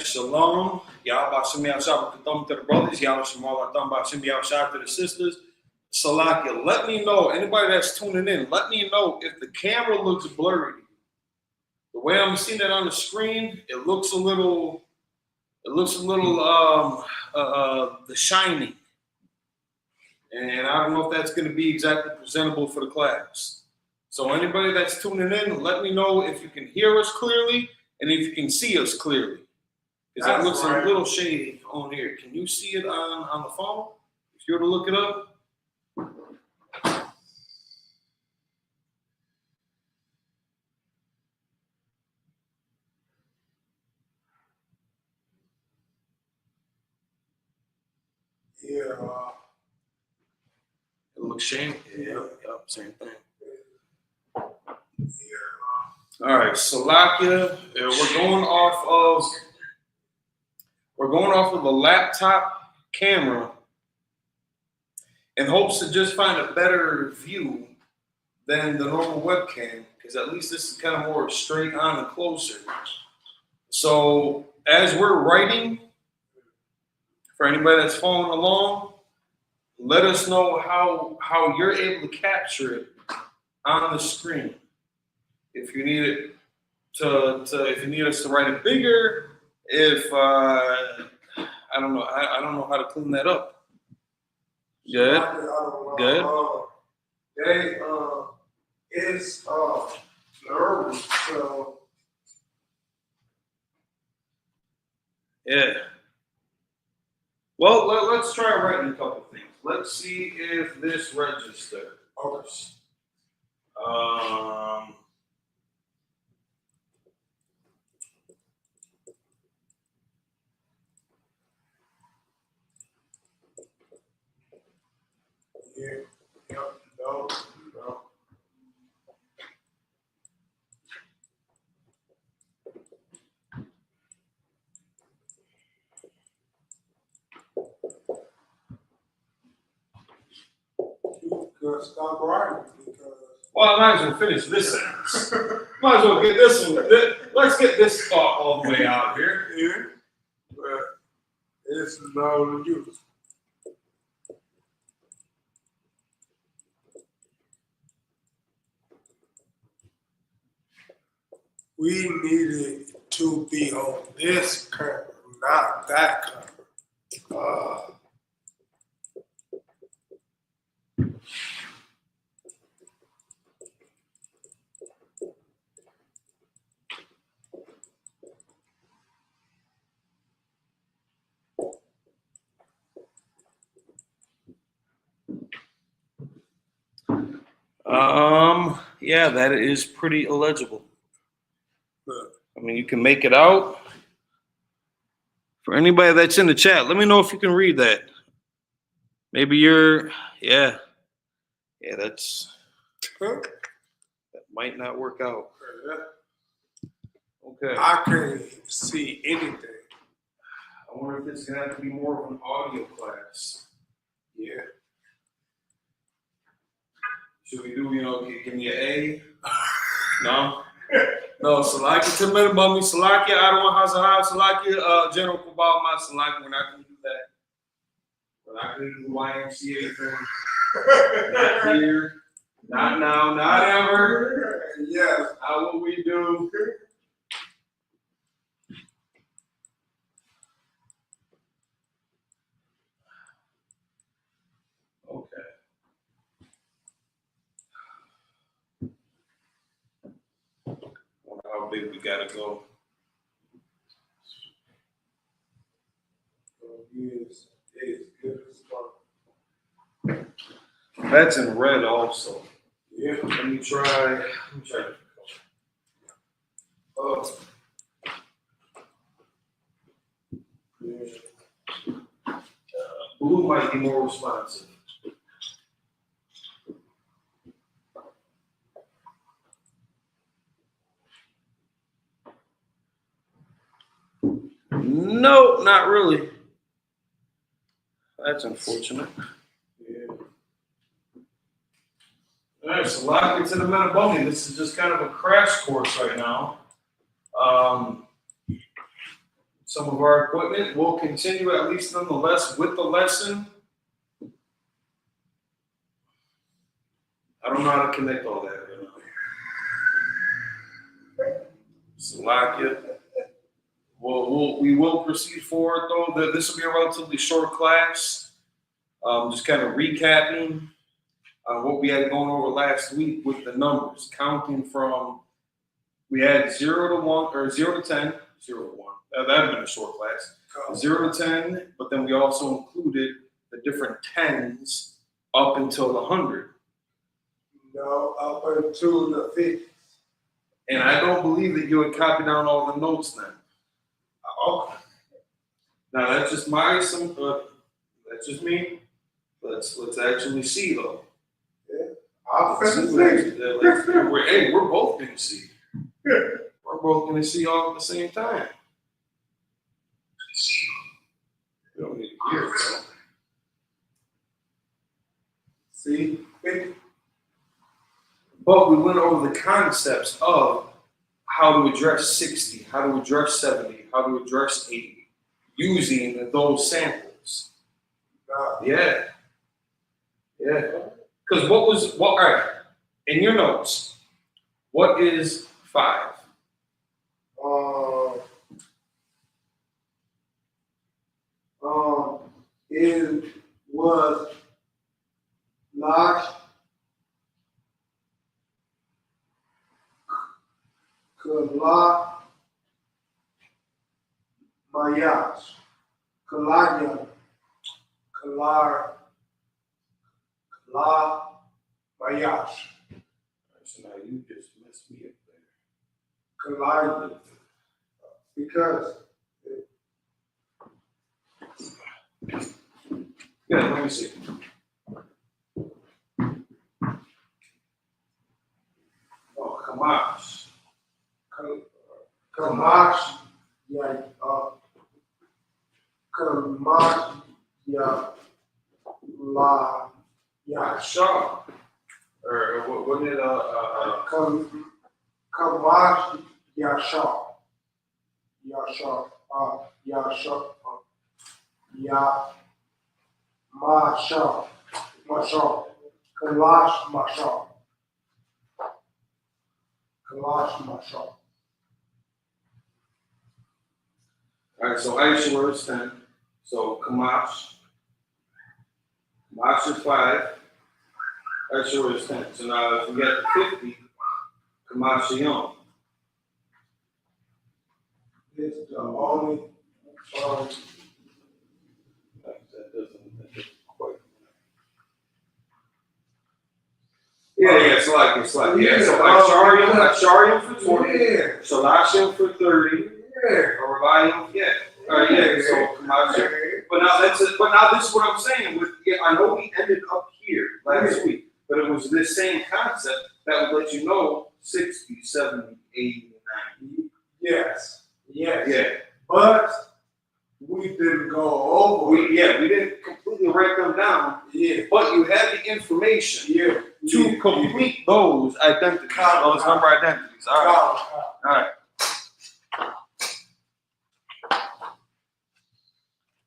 Shalom. Y'all Shem Yahshua to the brothers. Y'all Shem Yahshua to the sisters. Salakia, let me know, anybody that's tuning in, let me know if the camera looks blurry. The way I'm seeing it on the screen, it looks a little, The Shining. And I don't know if that's going to be exactly presentable for the class. So anybody that's tuning in, let me know if you can hear us clearly and if you can see us clearly. Because it looks a little shady on here. Can you see it on the phone? If you were to look it up. Yeah. It looks shady. Yeah, same thing. Yeah. All right, Salakia, we're going off of the laptop camera in hopes to just find a better view than the normal webcam, because at least this is kind of more straight on and closer. So as we're writing, for anybody that's following along, let us know how you're able to capture it on the screen. If you need it if you need us to write it bigger, I don't know how to clean that up. Good. Good. It's nervous, so yeah. Well, let's try writing a couple things. Let's see if this registers. no. You stop writing because. Well, I might as well finish this sentence. Might as well get this one. Let's get this thought all the way out here. Yeah, but it's no use. We needed to be on this camera, not that camera. Yeah, that is pretty illegible. I mean, you can make it out. For anybody that's in the chat, let me know if you can read that. Maybe yeah, that might not work out. Okay. I can't see anything. I wonder if it's gonna have to be more of an audio class. Yeah. Should we do, give me an A? No? No, Salakia to the Bummy, Salakia, I don't want Hazahab, Salakia, General Kubal, my Salakia, we're not going to do that. We're not going to do the YMCA thing. Not here, not now, not ever. Yes. How will we do? Okay. How big we gotta go? Yes, it's good as fuck. That's in red also. Yeah. Let me try. Blue might be more responsive. No, not really. That's unfortunate. Yeah. All right, so lock it to the Milw. This is just kind of a crash course right now. some of our equipment. We'll continue at least nonetheless with the lesson. I don't know how to connect all that right now. Slovakia. We will proceed forward though. This will be a relatively short class. Just kind of recapping what we had going over last week with the numbers, counting from we had 0 to 1 or 0 to 10, 0 to 1. That would have been a short class. 0 to 10, but then we also included the different tens up until the 100. No, up until the 50. And I don't believe that you had copied down all the notes then. Okay. Now that's just that's just me. Let's actually see though. I'll Let's finish see what we're both gonna see. We're both gonna see all at the same time. We don't need to hear it, though. See? But we went over the concepts of how to address 60, how to address 70, how to address 80, using those samples. Yeah. Because all right, in your notes, what is 5? It was large Kalaya, So now you just messed me up there. Kalaya, because Yeah, let me see. Oh, Kamash. Kamash, yeah, Kamash, yeah, la, yeah, Shaw. Or what did Kamash, Yasha, Yasha, Yasha, Ya, Masha, Kalash, Masha. All right, so Aisha is 10. So Kamash is 5. Aisha is 10. So now if we get to 50, Kamash Young. It's the only, That doesn't quite. Yeah, it's like. Yeah, so Asharium for 20. yeah, Shalashim for 30. yeah. Or Volume, yeah. So Kamash. But now this is what I'm saying. I know we ended up here last week, but it was this same concept that would let you know 60, 70, 80, 90. Yes. Yeah. But we didn't go over. We didn't completely write them down. Yeah. But you had the information to Yeah. complete those identities, those number identities. All right.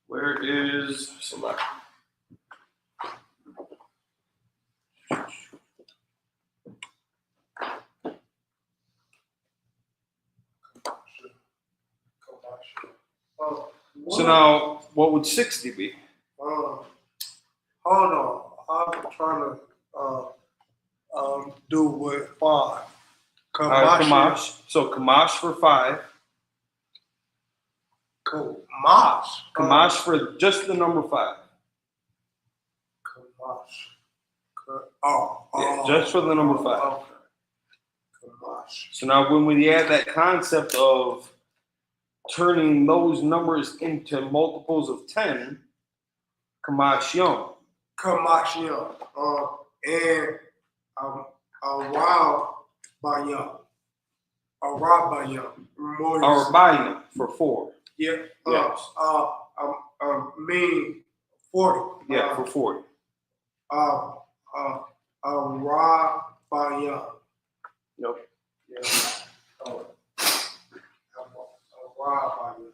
Where is select? So now, what would 60 be? Hold on. I'm trying to do with 5. Kamash. So Kamash for 5. Kamash. Kamash for just the number 5. Kamash. Just for the number 5. Okay. Kamash. So now when we add that concept of turning those numbers into multiples of 10, Kamash Young. And Arabayim for 4. Yeah. Yes. Mean 40. Yeah, for 40. Arabayim. Nope. Yeah. Arabayim.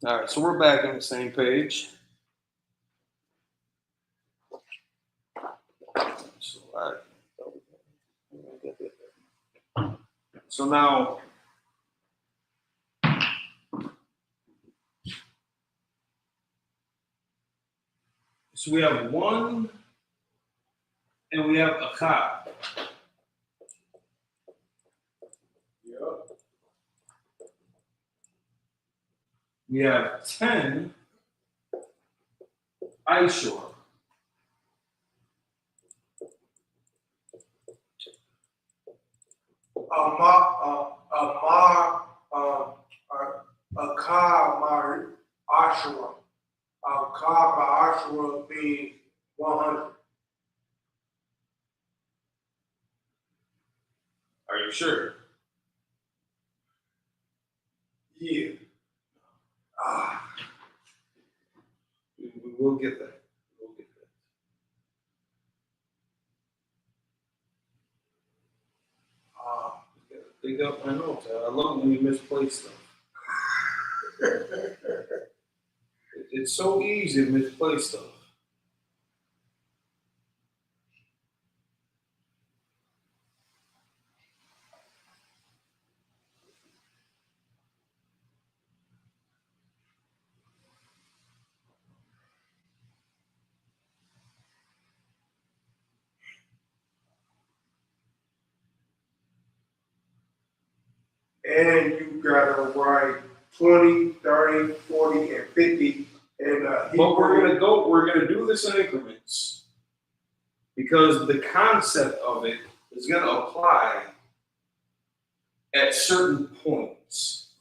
All right, so we're back on the same page. So now, so we have 1 and we have a echad. Yep. We have 10 Isupk. Akar Ashura. Akar Ashura being 100. Are you sure? Yeah. We will get that. We'll get that. Dig up my notes. I love when you misplace stuff. It's so easy to misplace stuff. And you gotta write 20, 30, 40, and 50. And But we're gonna do this in increments because the concept of it is gonna apply at certain points.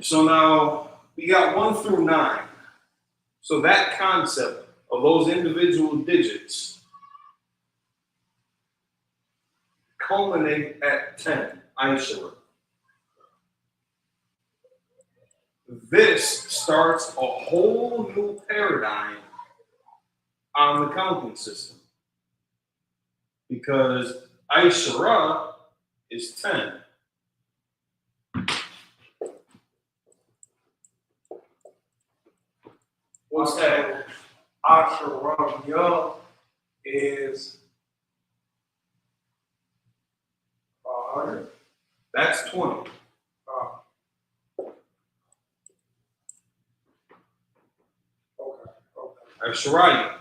So now we got 1 through 9. So that concept of those individual digits culminate at 10 Isupk. This starts a whole new paradigm on the counting system because Isupk is 10. What's that? Ashura is 100. That's 20. Okay. Shariah,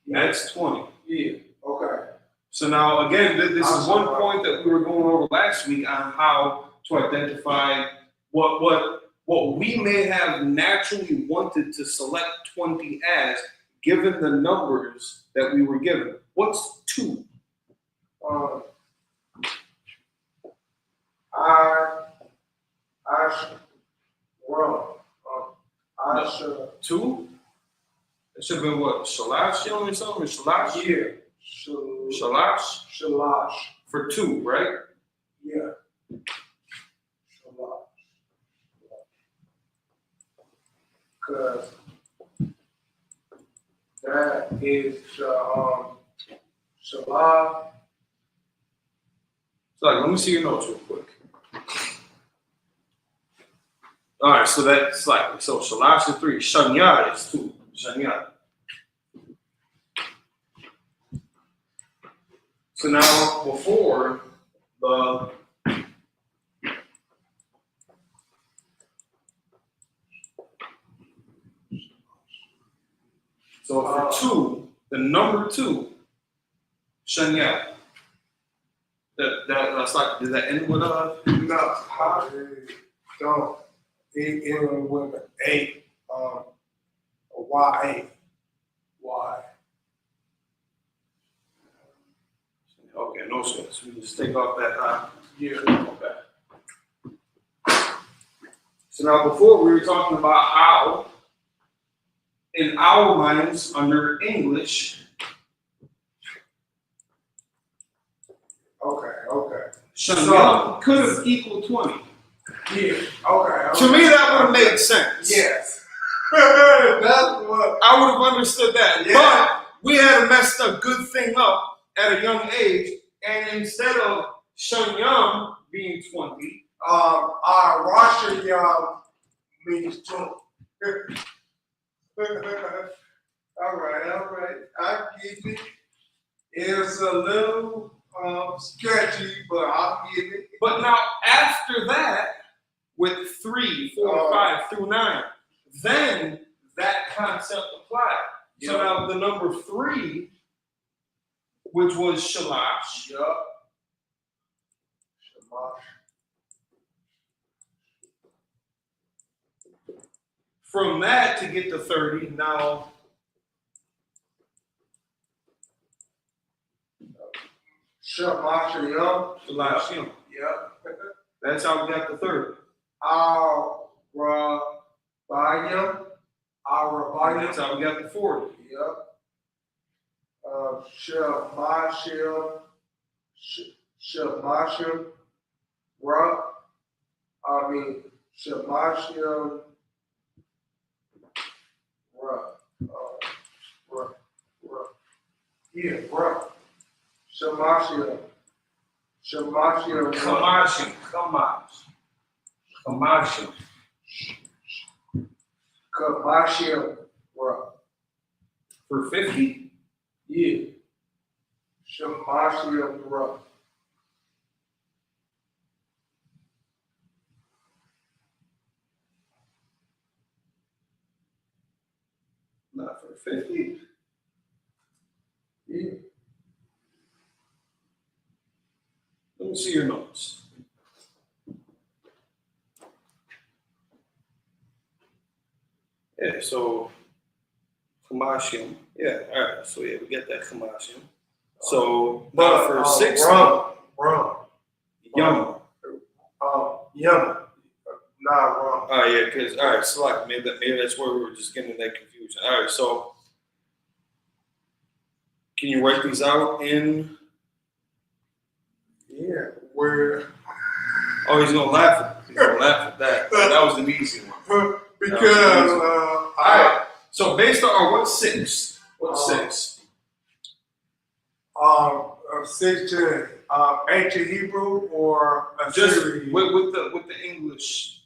that's 20. Yeah. Okay. So now, again, this is one point that we were going over last week on how to identify what we may have naturally wanted to select 20 as, given the numbers that we were given. What's 2? I should. 2? It should have been what? Shalash or something? Shalash? Yeah. Shalash? Shalash. For 2, right? Yeah. Shalash. Because that is Shalash. So let me see your notes real quick. All right, so that's like, so Shalash is 3. Shanyad is 2. Shanyad. So now, before the for 2, the number 2, Shanyad. That's like, did that end with No, how don't it end with an 8? A Y8. Y. Okay, no sense. We just take off that Yeah. Okay. So now before we were talking about how, in our minds, under English, Okay. Shanyad could have equaled 20. Yeah. Okay. To me, that would have made sense. Yes. That's what I would have understood that. Yeah. But we had messed a good thing up at a young age, and instead of Shanyam being 20, Russia means two. All right. I get it. It's a little sketchy, but I'll get it. But now after that, with 3, 4, 5 through 9, then that concept applied. Yeah. So now the number 3, which was shalash, Yup. Shamash. from that to get to 30, now Shamashayam. shalashim. Yep. That's how we got to 30. Arabayam. That's how we got to 40. Yep. Shamashim. Shamashim. Shamashim. Yeah, bro. Shamashim. Kamashim. Kamashim. Bro. For 50, Yeah. Shamashim. Bro. not for 50. Yeah. Let me see your notes. Yeah, so Kamashim. Yeah, all right. So yeah, we get that Kamashim. So but for 60, Rum. Yum. Yum. Nah, rum. Oh yeah, because all right, select. Maybe that's where we were just getting that confusion. All right, so can you write these out in? Yeah. Where? Oh, he's gonna laugh at. He's gonna laugh at that. That was an easy one. Because all right. So based on what's 6? What's 6? 16. Ancient Hebrew or Just Assyrian? with the English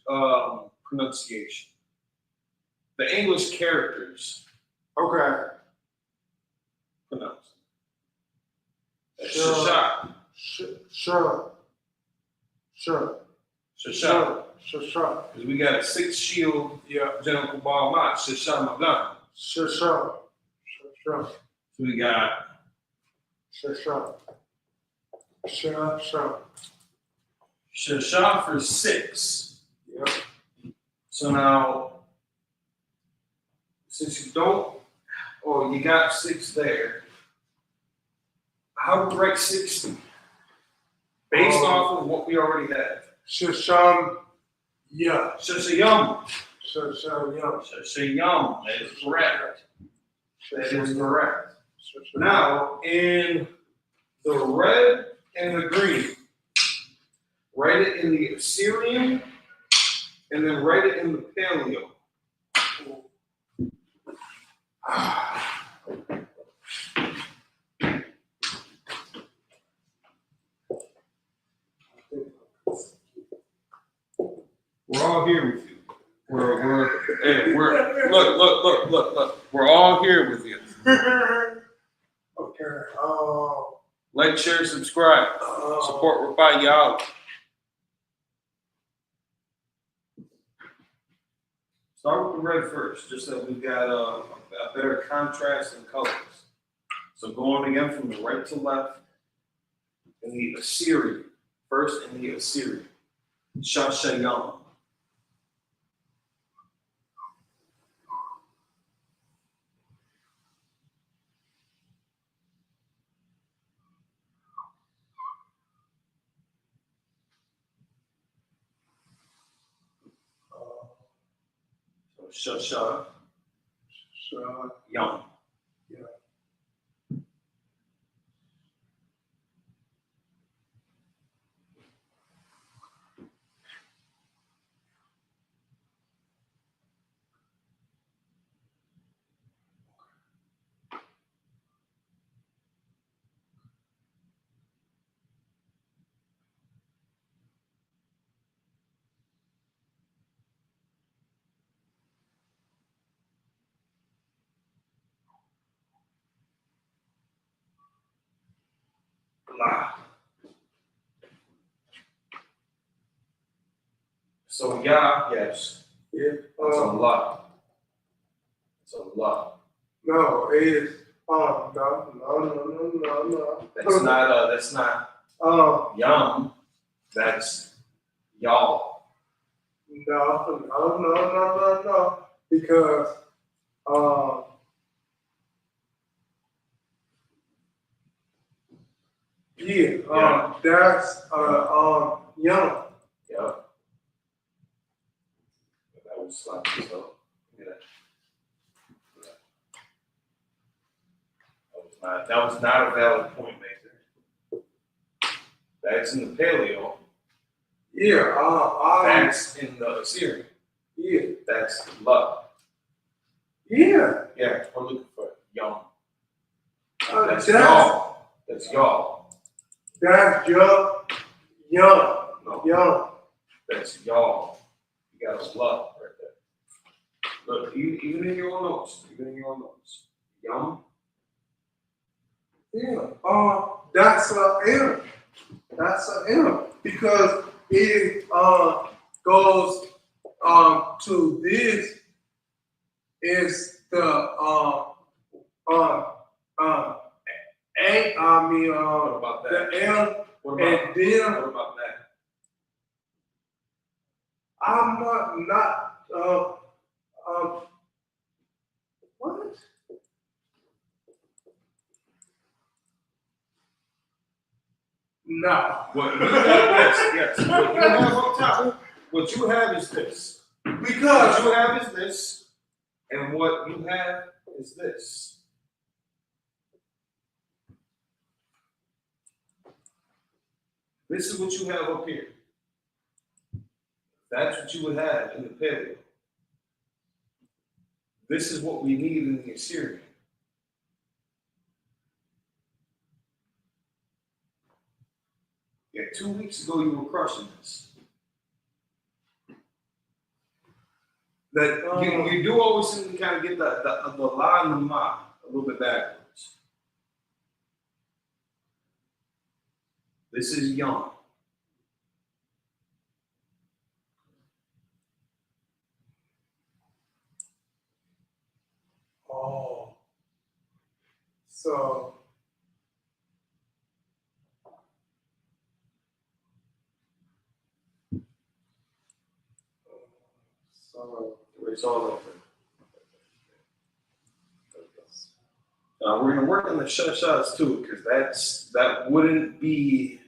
pronunciation, the English characters Okay. pronounced. Sure. Shashak. Sure. Shashak. Sure. Because we got 6 shield. Yeah. General Kubal Mat. Shashak Magan. Sure. So we got Sure. Shashak for 6. Yep. So now, since you don't, you got 6 there. How do we write 60? Based off of what we already have. Shisham. Yeah. Shashayam. Shisham. Shashayam. That is correct. That is correct. Now, in the red and the green, write it in the Assyrian and then write it in the Paleo. We're all here with you. Look. We're all here with you. Okay. Like, share, subscribe. Support Rapai Y'all. Start with the red first, just so we've got a better contrast in colors. So going again from the right to left, in the Assyrian, first in the Assyrian. Shashayam. Shashayam. Yeah. lot. So yeah, yes, Yeah. that's a lot. It's a lot. No, it's no. That's not yum. That's y'all. No. Because that's young. Yeah. That was sloppy, so yeah. That was not a valid point maker. That's in the paleo. Yeah, That's in the Assyrian. yeah. That's love. Yeah. Yeah, we're looking for young. That's y'all. That's y'all. That's young. No, Young. that's y'all. You got a love right there. Look, even in your notes, young. Yeah. That's a M. That's a M because it goes to this is the A. I mean What about that? the M What and about, then what about that? I'm not what? No. What you have, yes. What you have up top, what you have is this. Because What you have is this, and what you have is this. This is what you have up here. That's what you would have in the paleo. This is what we need in the Assyrian. Yeah, 2 weeks ago you were crushing this. That you do always seem to kind of get the la and the ma a little bit backwards. This is young. oh, so It's all over. We're gonna work on the shots too, because that wouldn't be.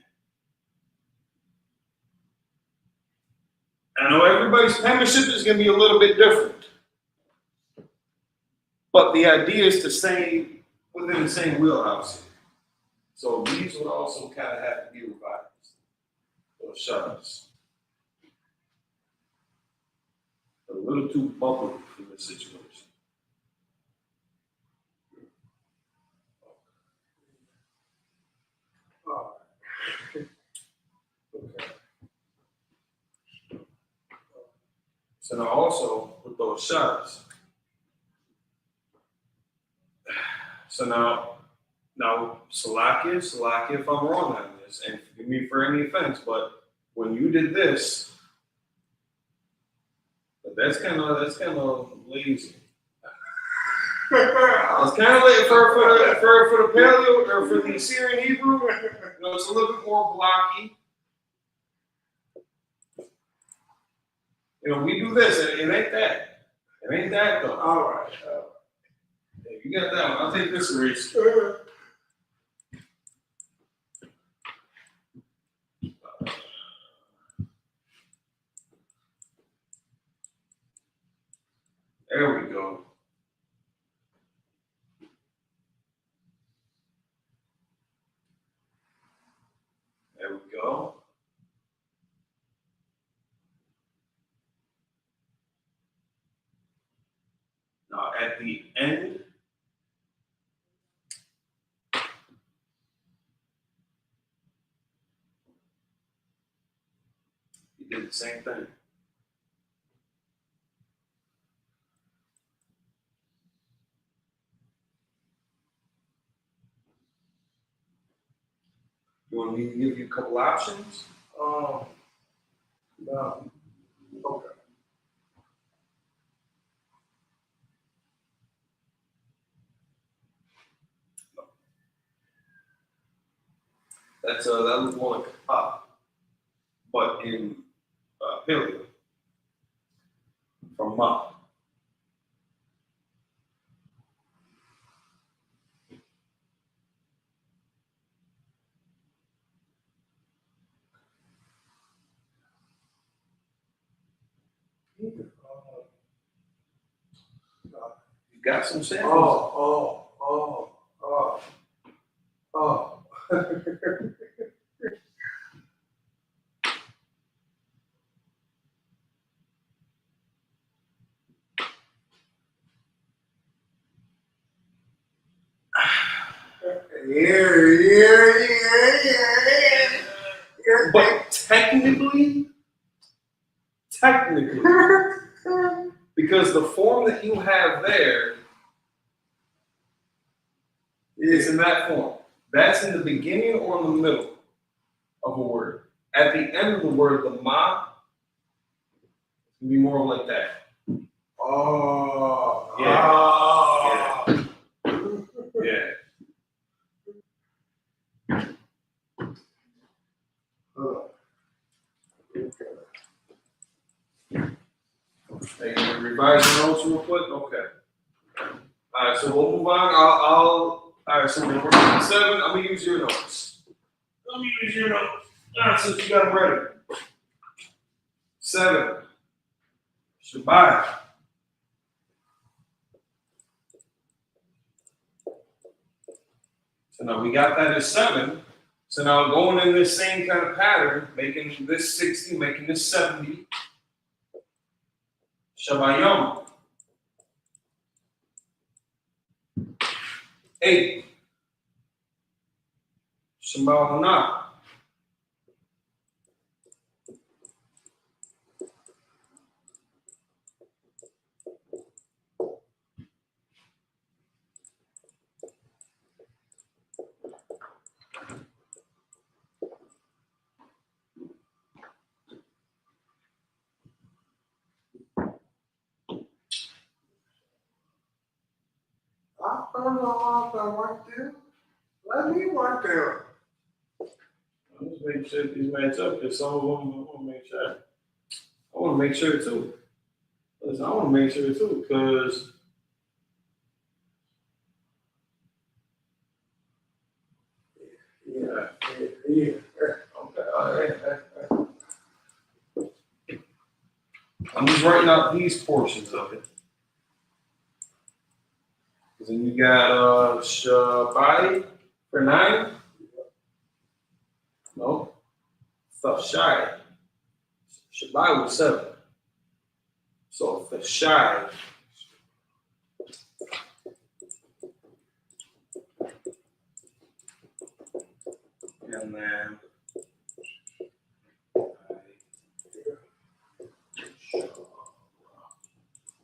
I know everybody's penmanship is gonna be a little bit different, but the idea is to stay within the same wheelhouse here. So these would also kind of have to be revised. Those shots. A little too bubbly for this situation. okay. So now also with those shots. So now Salakia, if I'm wrong on this, and forgive me for any offense, but when you did this, that's kind of lazy. It's kind of like for the paleo or for the Assyrian Hebrew. It's a little bit more blocky. We do this. It ain't that. It ain't that though. All right. Yeah, you got that one. I'll take this race. There we go. There we go. Now at the end, you did the same thing. You want me to give you a couple options? No. Okay. That looks more like a pop, but in paleo from Ma. You got some samples. Oh. Yeah. But technically, because the form that you have there is in that form. That's in the beginning or in the middle of a word. At the end of the word, the ma can be more like that. Oh. Yeah. Yeah. Hey, can you revise your notes real quick? Okay. All right, so we'll move on. All right, so we're working on 7. I'm gonna use your notes. Let me use your notes. All right, since you got them ready. 7. Shabbat. So now we got that as 7. So now going in this same kind of pattern, making this 60, making this 70. Shabbayom. 8. Shabbat. I don't know if I want to. Let me want to. I'm just making sure these match up because some of them I want to make sure. I want to make sure too. Listen, I want to make sure too because Yeah. okay, all right. I'm just writing out these portions of it. Because then you got Shabbai for 9. No. Thashai. Shabbai was 7. So Thashai. And then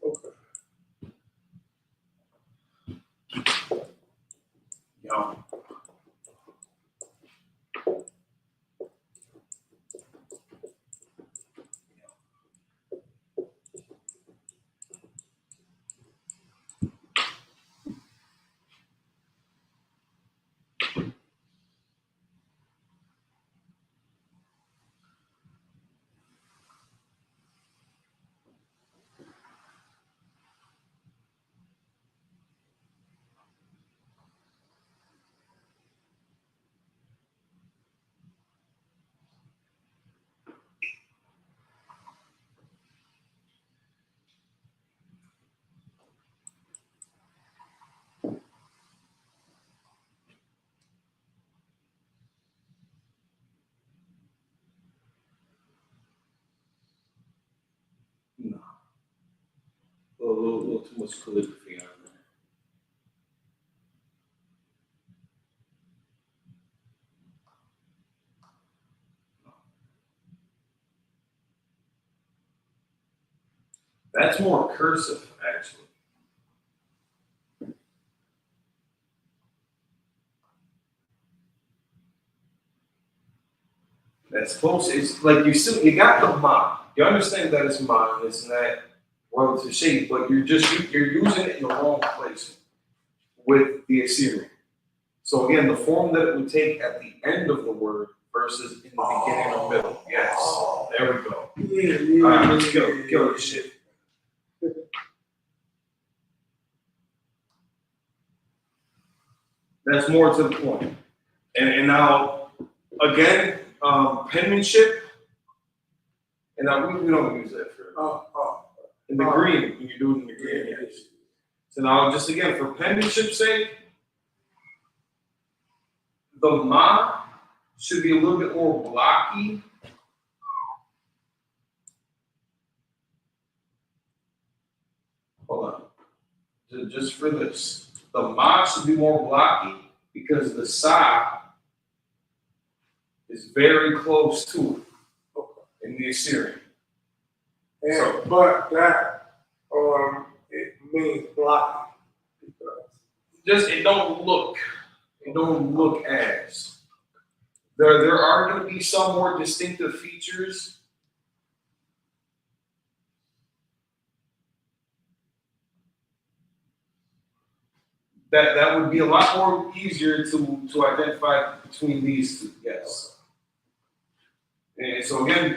Okay. Yum. No. A little too much calligraphy on there. That's more cursive, actually. That's close. It's like you got the ma. You understand that it's ma and it's not relative shape, but you're using it in the wrong place with the Assyrian. So again, the form that it would take at the end of the word versus in the beginning or middle. Yes. There we go. Yeah. All right, let's go. Kill this shit. That's more to the point. And now, again, penmanship, and now we don't use that for in the green, when you do it in the green. Yes. So now, just again, for penmanship's sake, the ma should be a little bit more blocky. Hold on. Just for this. The ma should be more blocky because the sa is very close to it in the Assyrian. And but that it means blocking. Just it don't look as there are going to be some more distinctive features. That would be a lot more easier to identify between these two. Yes. And so again,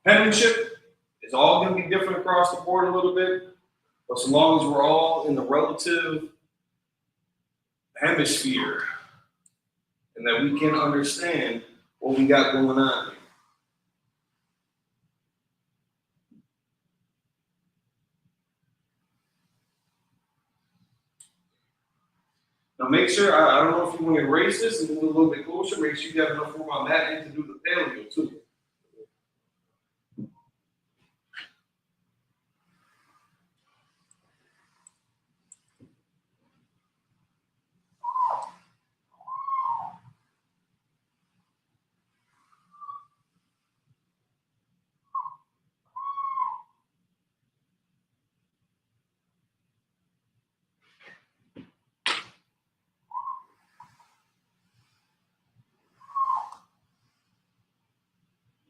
penmanship is all going to be different across the board a little bit, but so long as we're all in the relative hemisphere and that we can understand what we got going on here. Now make sure, I don't know if you want to erase this and move a little bit closer, make sure you have enough room on that end to do the paleo too.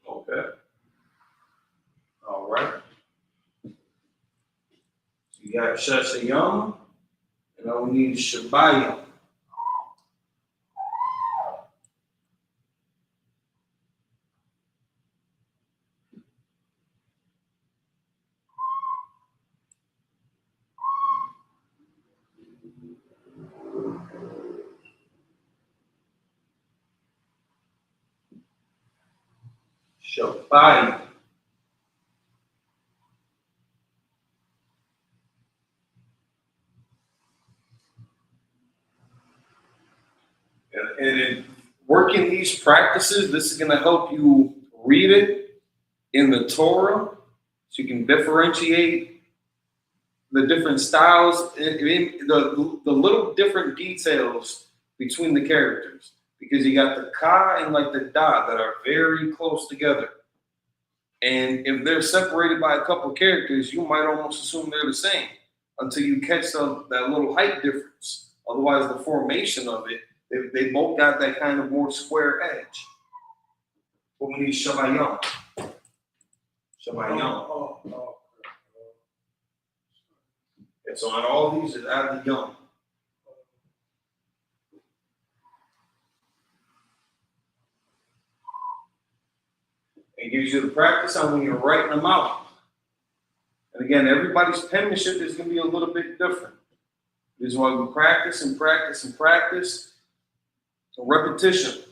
Okay. All right. So you got Sheshayam, and now we need Shabayam. Shabayam. And in working these practices, this is going to help you read it in the Torah so you can differentiate the different styles, the little different details between the characters. Because you got the ka and like the da that are very close together. And if they're separated by a couple of characters, you might almost assume they're the same until you catch that little height difference. Otherwise, the formation of it, they both got that kind of more square edge. But we need Shabayam. Shabayam. And so on all these, is add the yum. It gives you the practice on when you're writing them out. And again, everybody's penmanship is going to be a little bit different. This is why we practice and practice and practice. So repetition.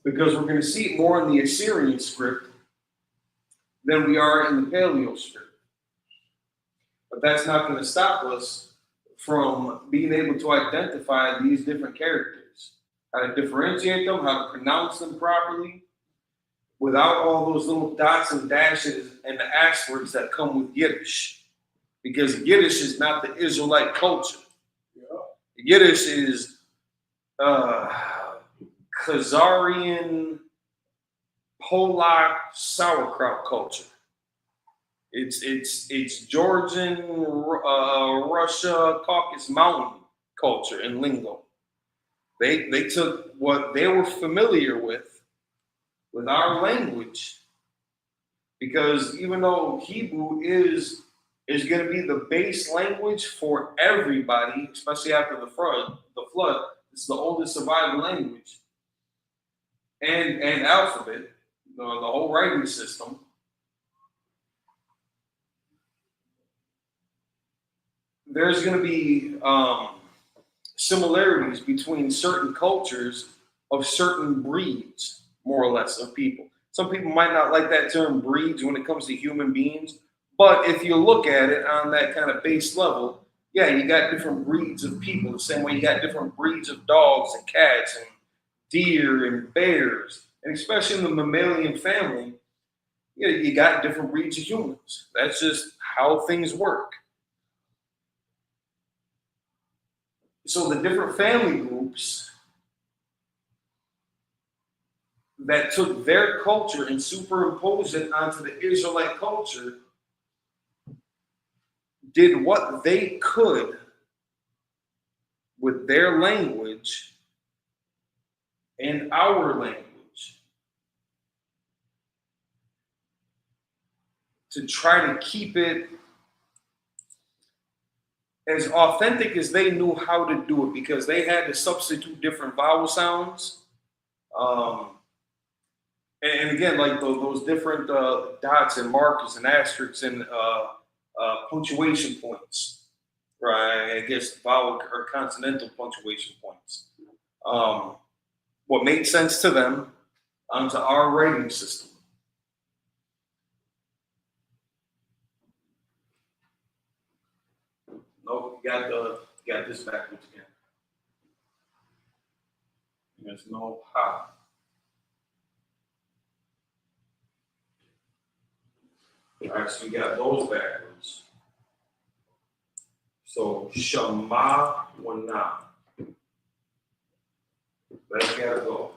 Because we're going to see it more in the Assyrian script than we are in the Paleo script. But that's not going to stop us from being able to identify these different characters, how to differentiate them, how to pronounce them properly, without all those little dots and dashes and the asterisks that come with Yiddish. Because Yiddish is not the Israelite culture. Yeah. Yiddish is Khazarian, Polak, sauerkraut culture. It's Georgian, Russia, Caucasus Mountain culture and lingo. They took what they were familiar with our language, because even though Hebrew is going to be the base language for everybody, especially after the flood, it's the oldest surviving language and alphabet, the whole writing system. There's going to be similarities between certain cultures of certain breeds, more or less, of people. Some people might not like that term breeds when it comes to human beings, but if you look at it on that kind of base level, yeah, you got different breeds of people, the same way you got different breeds of dogs and cats and deer and bears, and especially in the mammalian family, you got different breeds of humans. That's just how things work. So the different family groups that took their culture and superimposed it onto the Israelite culture did what they could with their language and our language to try to keep it as authentic as they knew how to do it, because they had to substitute different vowel sounds. Um, and again, like those different dots and markers and asterisks and punctuation points, right? I guess vowel or consonantal punctuation points. What made sense to them onto our writing system. Nope, you got this backwards again. There's no ha. All right, so you got those backwards. So shama wana. That's gotta go.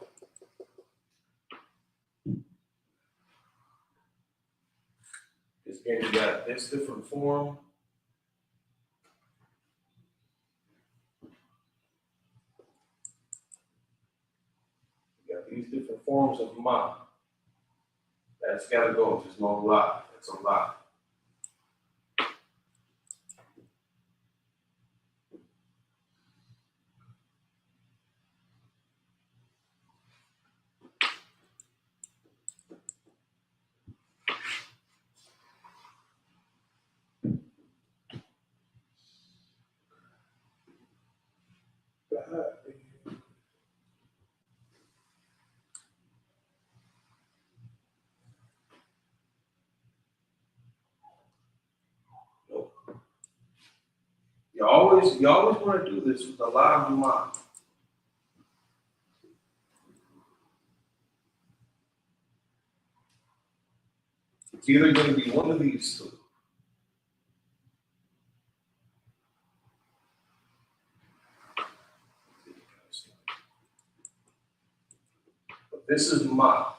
Because again, you got this different form. You got these different forms of ma. That's gotta go. There's no la. That's a la. Nope. You always want to do this with a la and ma. It's either going to be one of these two. But this is ma.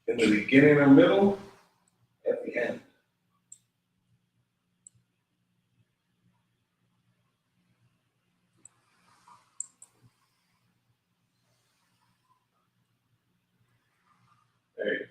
In the beginning or middle, at the end. There you go.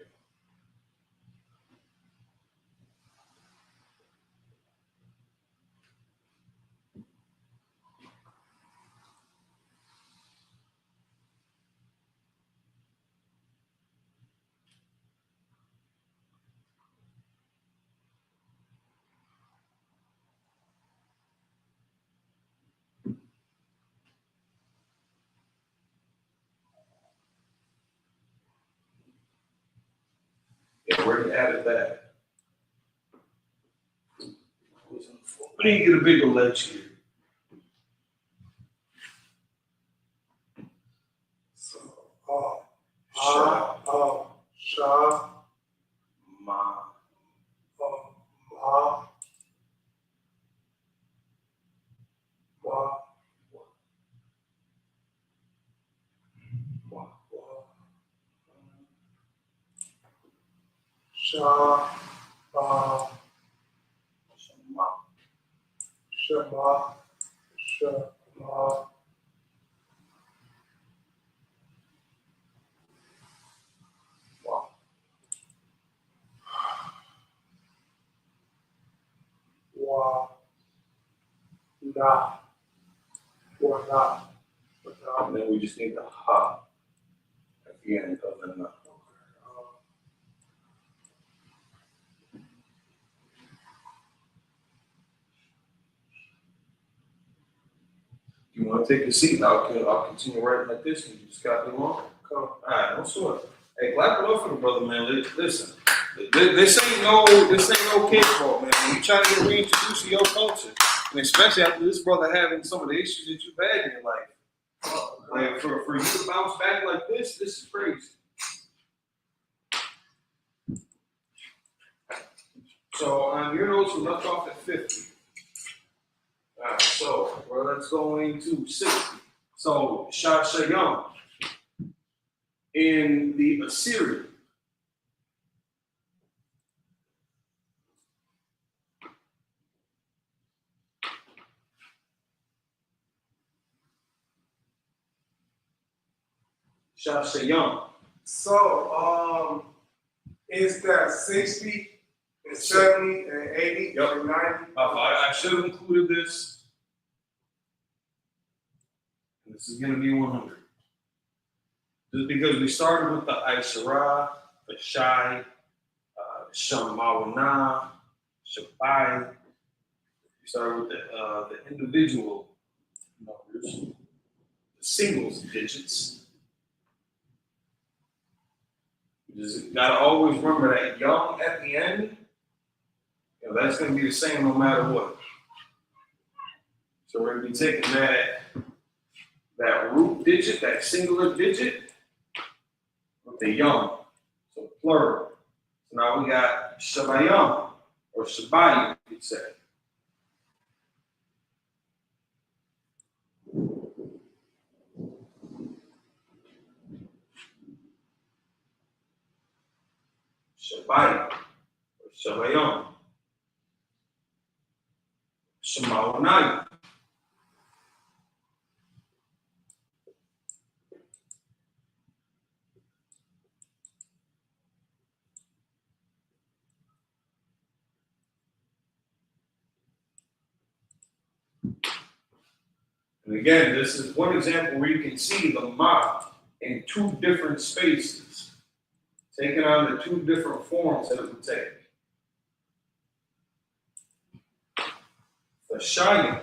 Yeah, where you added that. We need to get a bigger ledge here. So, sha, Ma. ma, wa, wa, sha, Ma. Shema. Shema. Wow. Wow. Nah. Or not. And then we just need the ha at the end of the na. You want to take a seat? I'll continue writing like this, and you just got me wrong. Come. All right, no sweat. Hey, clap it up for the brother, man. Listen, this ain't no cakewalk, man. When you try to get reintroduced to your culture, and especially after this brother having some of the issues that you've had in your life, like for you to bounce back like this is crazy. So on your notes, we left off at 50. All right, so let's go into 60. So Shashayam in the Assyrian. Shashayam. So, is that 60 and 70 and 80 Yep. and 90? I should have included this. And this is going to be 100. Just because we started with the Aishara, the Shai, Shamawana, Shabai. We started with the individual numbers, the singles digits. You just got to always remember that young at the end, you know, that's going to be the same no matter what. So we're going to be taking that root digit, that singular digit, with the young, so plural. So now we got Shabayam, or Shabayim, you could say. Shabayim, or Shabayam. Shemawanayim. And again, this is one example where you can see the ma in two different spaces, taking on the two different forms that it would take. The Shayim.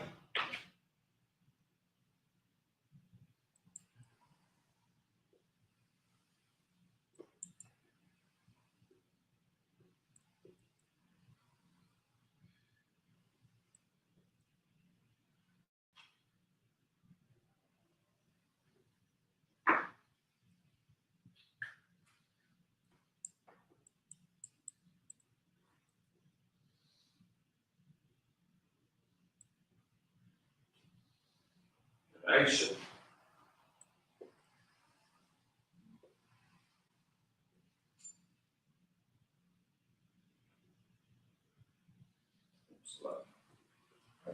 Aisha.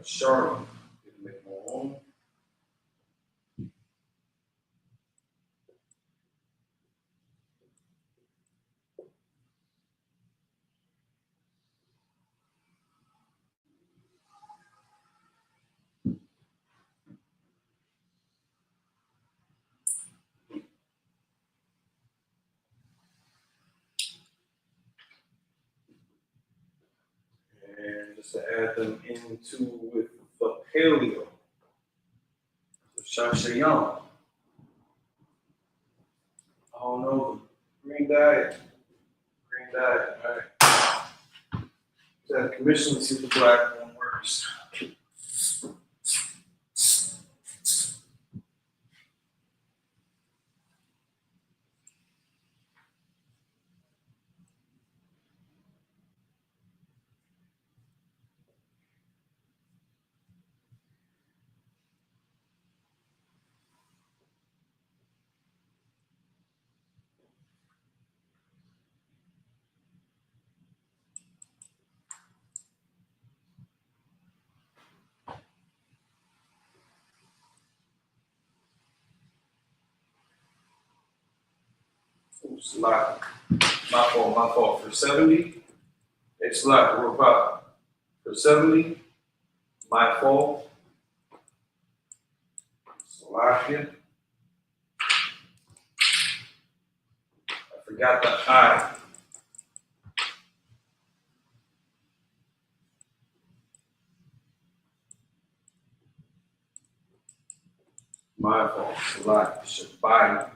Charlotte. Make more home. And just to add them into with the paleo, the Shashayam. Oh no, green diet. Green diet, all right. So that commission, let's see if the black one works. It's locked. My fault. For 70, it's locked. We're about for 70. My fault. It's locked in. I forgot the I. My fault. It's locked. Should buy it.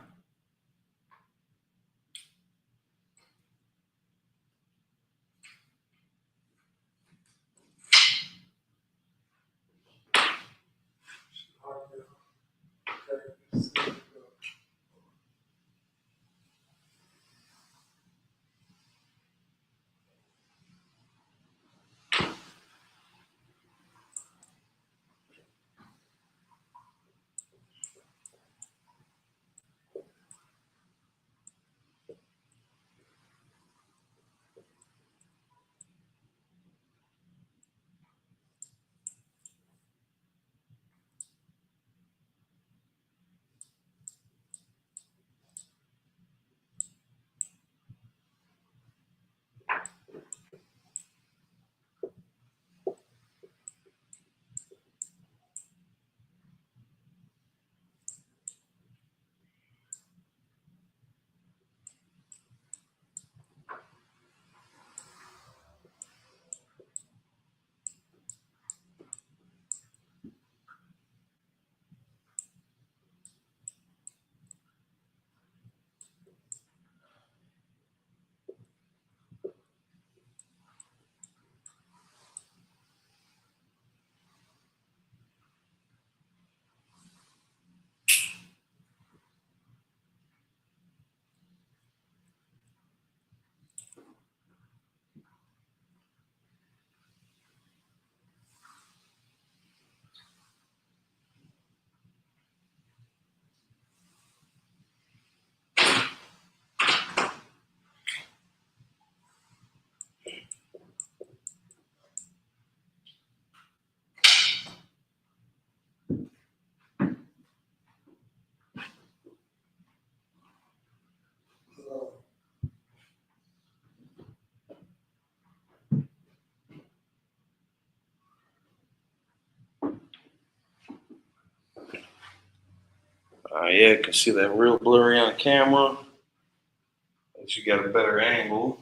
Yeah, you can see that real blurry on camera. But you got a better angle.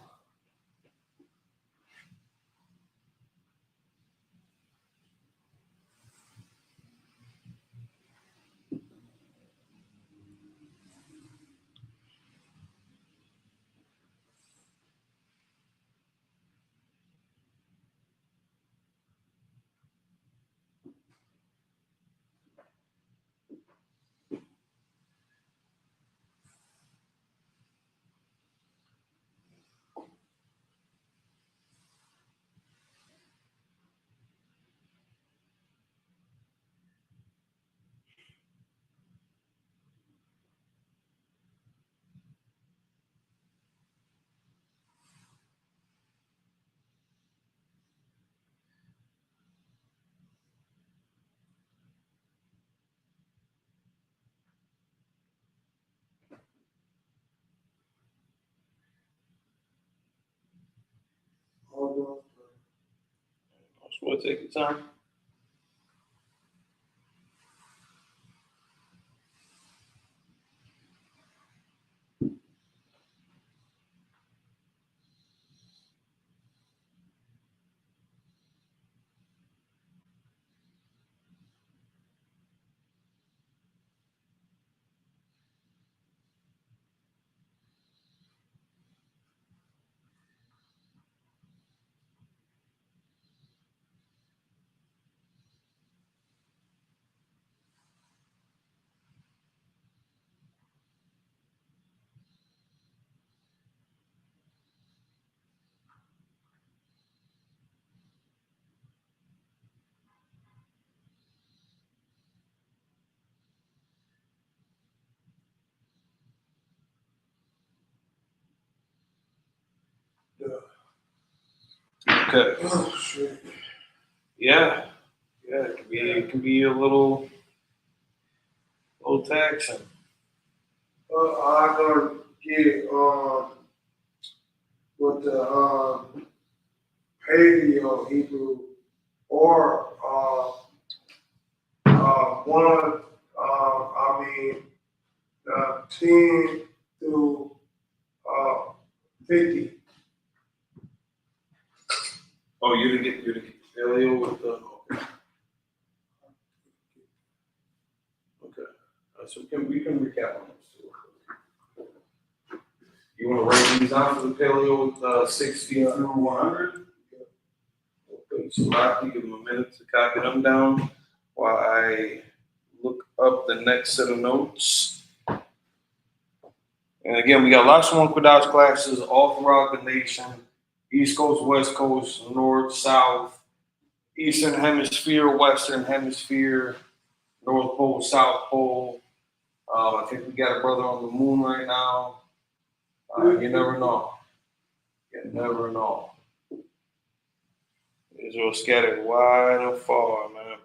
We'll take your time. Okay. Oh shit. Yeah. Yeah, it can be a little taxing. I gotta get with the Paleo Hebrew or one, 10 through 50. Oh, you didn't get paleo with the. Okay. So we can recap on those two. You want to write these out for the paleo with 60 through 100? Okay, so Rocky, give them a minute to copy them down while I look up the next set of notes. And again, we got lots of Quidditch classes all throughout the nation. East Coast, West Coast, North, South, Eastern Hemisphere, Western Hemisphere, North Pole, South Pole. I think we got a brother on the moon right now. You never know. You never know. Israel scattered wide and far, man.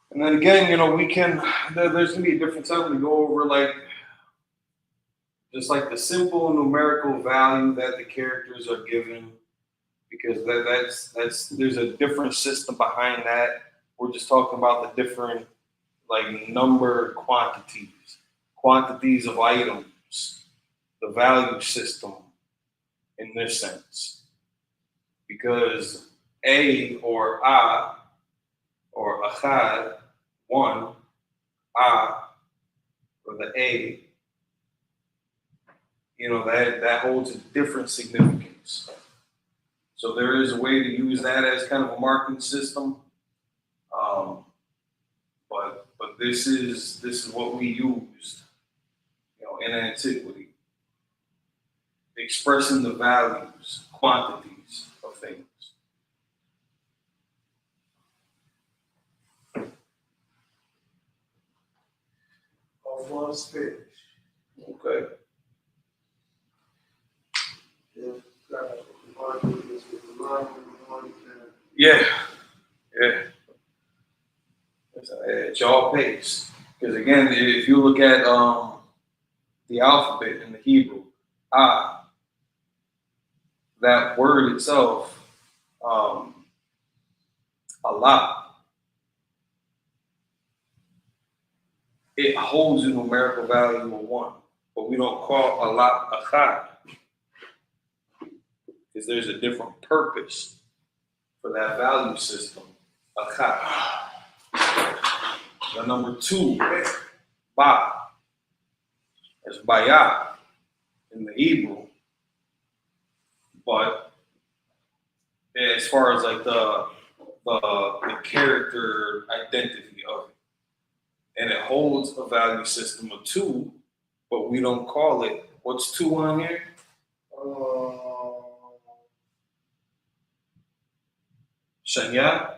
And then again, there's gonna be a different time to go over just like the simple numerical value that the characters are given, because that's there's a different system behind that. We're just talking about the different number quantities of items, the value system in this sense. Because A or A or Achad, one, A or the A, that holds a different significance. So there is a way to use that as kind of a marking system. But this is what we used, in antiquity, expressing the values, quantities of things. Almost finished. Okay. Yeah. At y'all pace. Because again, if you look at the alphabet in the Hebrew, that word itself, Allah, it holds a numerical value of 1, but we don't call Allah Achad, because there's a different purpose for that value system. Achad. The number 2, Ba, is Bayah in the Hebrew, but as far as the character identity of it, and it holds a value system of 2, but we don't call it. What's 2 on here? Shanya.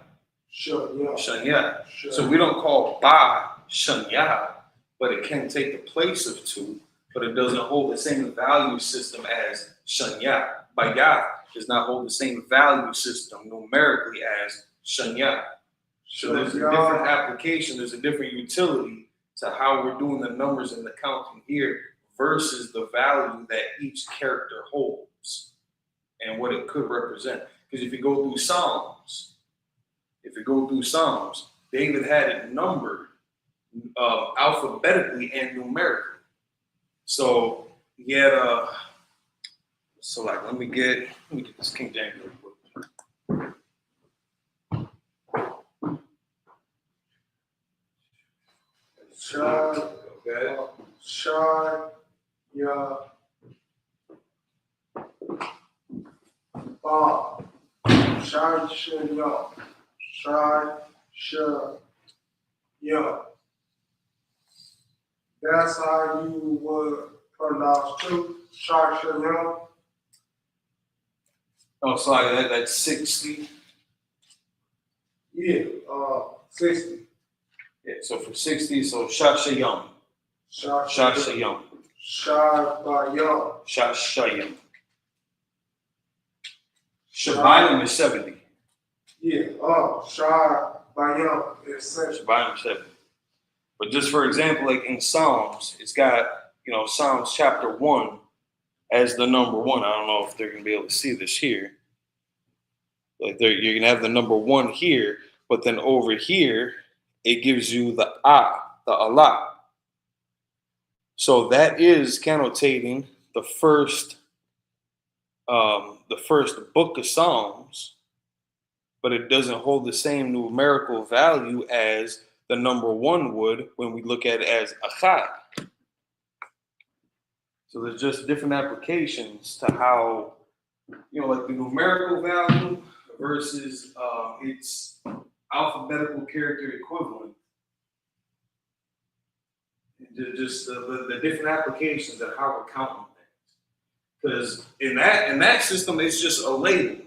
Shanya. So we don't call Ba Shanya, but it can take the place of 2, but it doesn't hold the same value system as Shanya. Bayah does not hold the same value system numerically as Shanya. So there's a different application, there's a different utility to how we're doing the numbers and the counting here versus the value that each character holds and what it could represent. Because if you go through Psalms, David had it numbered alphabetically and numerically. So he had let me get this King James real quick. Shy. Okay. Shy. Yeah. Shy. Yeah. Shy. Shy. Yeah. That's how you would pronounce too. Shy. Yeah. Oh, sorry, that's 60. Yeah. 60. Yeah, so for 60, so Shashayam. Shy. Shashayam. Shy by young. Shashayam. Shabayam is 70. Yeah. Shy by young is 60. Shabayam is 70. But just for example, like in Psalms, it's got, Psalms chapter 1 as the number 1. I don't know if they're going to be able to see this here. Like you're going to have the number 1 here, but then over here, it gives you the Allah. So that is connotating the first book of Psalms, but it doesn't hold the same numerical value as the number 1 would when we look at it as Achad. So there's just different applications to how, like the numerical value versus its alphabetical character equivalent. Just the different applications of how we're counting things. Because in that system, it's just a label.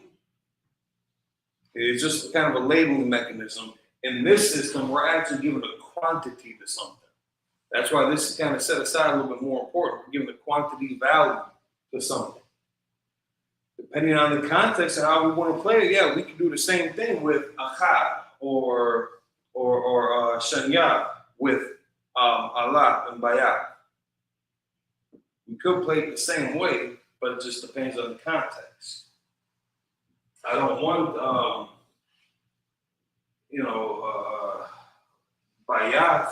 It's just kind of a labeling mechanism. In this system, we're actually giving a quantity to something. That's why this is kind of set aside a little bit more important. We're giving a quantity value to something. Depending on the context and how we want to play it, yeah, we can do the same thing with Achad or Shanya with Allah and Bayat. We could play it the same way, but it just depends on the context. I don't want, Bayat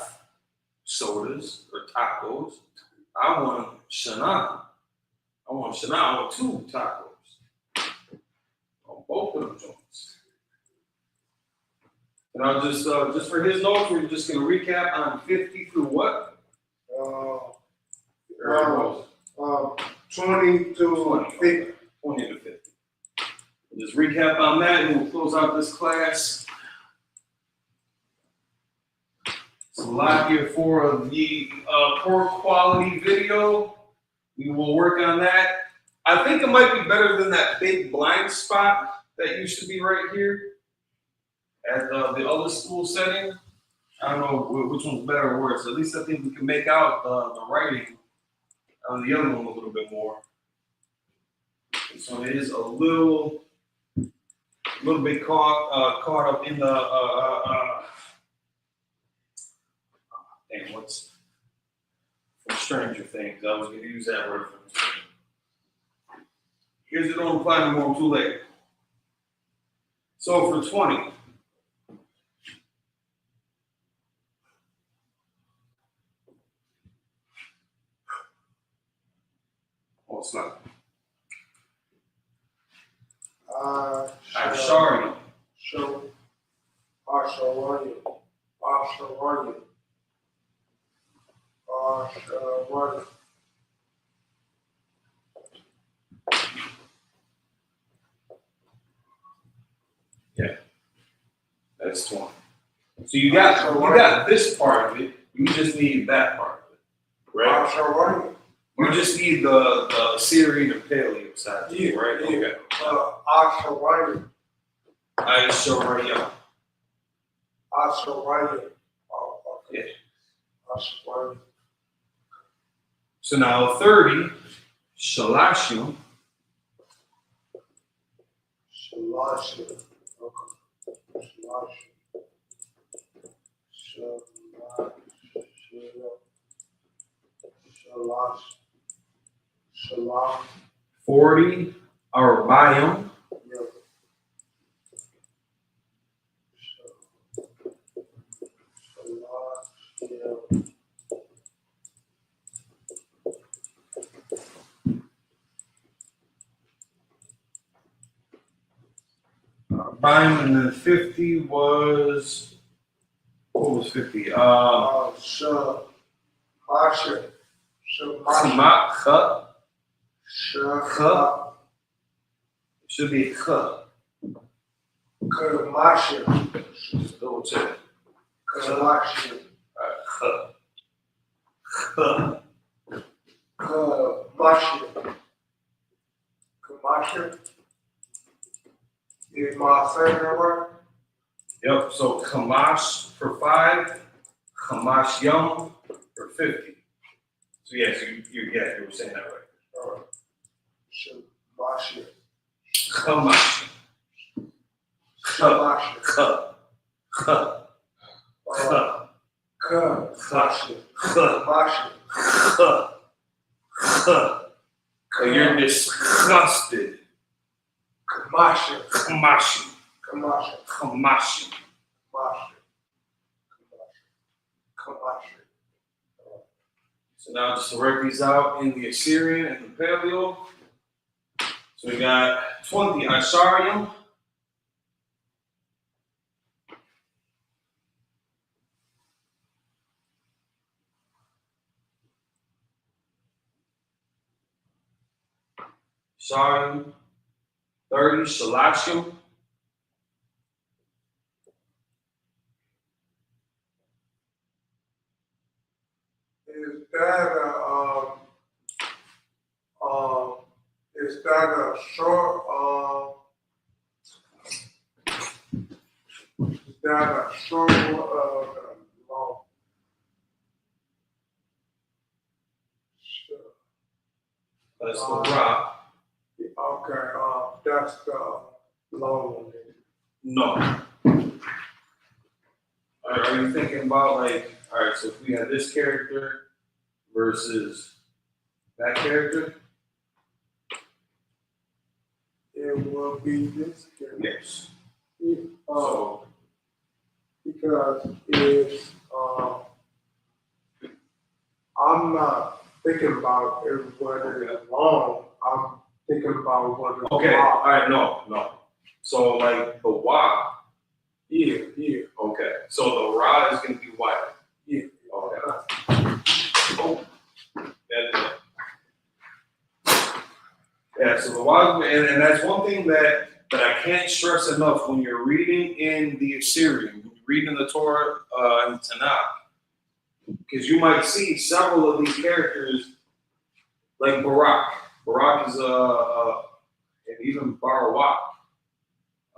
sodas or tacos. I want Shana. I want 2 tacos on both of them joints. And I'll just for his notes, we're just going to recap on 50 through what? 20 to 50. 20 to 50. We'll just recap on that and we'll close out this class. It's a lot here for the poor quality video. We will work on that. I think it might be better than that big blind spot that used to be right here at the other school setting. I don't know which one's better or worse. At least I think we can make out the writing on the other one a little bit more. This one is a little bit caught up in the what's from Stranger Things. I was going to use that reference. Here's it don't apply no more. I'm too late. So for 20. Oh, it's not. I'm sorry. Yeah, that's 20. So you got this part of it. You just need that part of it, right? You just need the Syrian and Paleo side, yeah, right? Yeah. Okay. Yeah. So now 30, Shalashim. Shalom. 40, Arbayim. Arbayim, and then 50 was, what was 50? Shamasha. Shamasha. Shamasha. It should be K. Kamasha. Just double check. Kamasha. K. K. Kamasha. Kamasha. Is my saying that right? Yep, so Kamash for 5, Kamash Young for 50. So yes, you were saying that right. Shamasha. Kamash. Shamasha. K. K. K. Kamasha. K. Kamasha. K. You're disgusted. Kamasha. Kamashi. Kamasha. Kamashi. Kamasha. Kamasha. So now just to work these out in the Assyrian and the Paleo. So we got 20 Asharium. Sharium. 30 Shalashim. Is that a short is that a short long? That's the rock. Okay, that's the long one. No. Are you thinking about like, all right, so if we had this character versus that character? It will be this character. Yes. So because it's I'm not thinking about whether it's long. I'm thinking about whether it's Okay, long. all right, no. So like the Wa, Yeah. okay. So the Ra is going to be white. Yeah. Okay. Oh. Yeah, so the Wa, and that's one thing that I can't stress enough when you're reading in the Assyrian, when you're reading the Torah and Tanakh, because you might see several of these characters, like Barak. Barak is and even Barawak.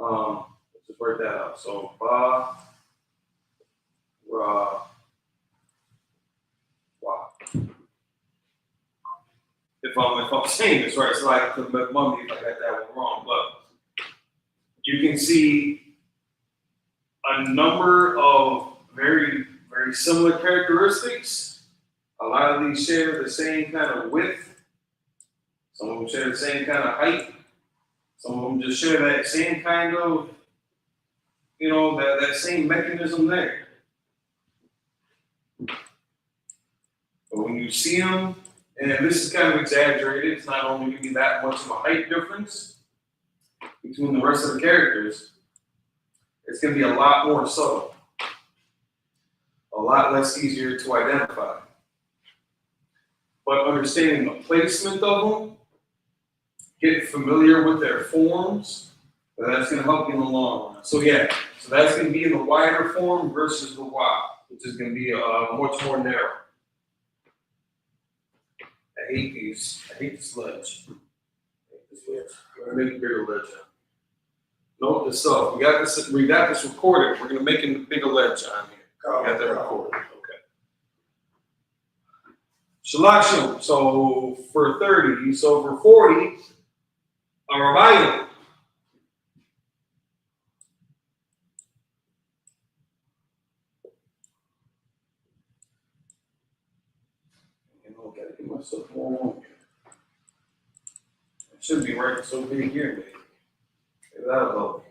Let's just write that out. So Ba, Ra, Wa. If I'm saying this right, so I have to make mummy if I got that one wrong. But you can see a number of very, very similar characteristics. A lot of these share the same kind of width. Some of them share the same kind of height. Some of them just share that same kind of, that same mechanism there. But when you see them, and this is kind of exaggerated, it's not only going to be that much of a height difference between the rest of the characters, it's going to be a lot more subtle, a lot less easier to identify. But understanding the placement of them, get familiar with their forms, that's going to help you in the long run. So yeah, so that's going to be in the wider form versus the wide, which is going to be much more narrow. I hate this ledge. We're gonna make a bigger ledge. Note this up. We got this recorded. We're gonna make a bigger ledge on here. We got that recorded. Okay. Shalashim. So for 30, so for 40, Arabayim. Gotta get myself more on. It shouldn't be right so big here, maybe. Maybe that'll help.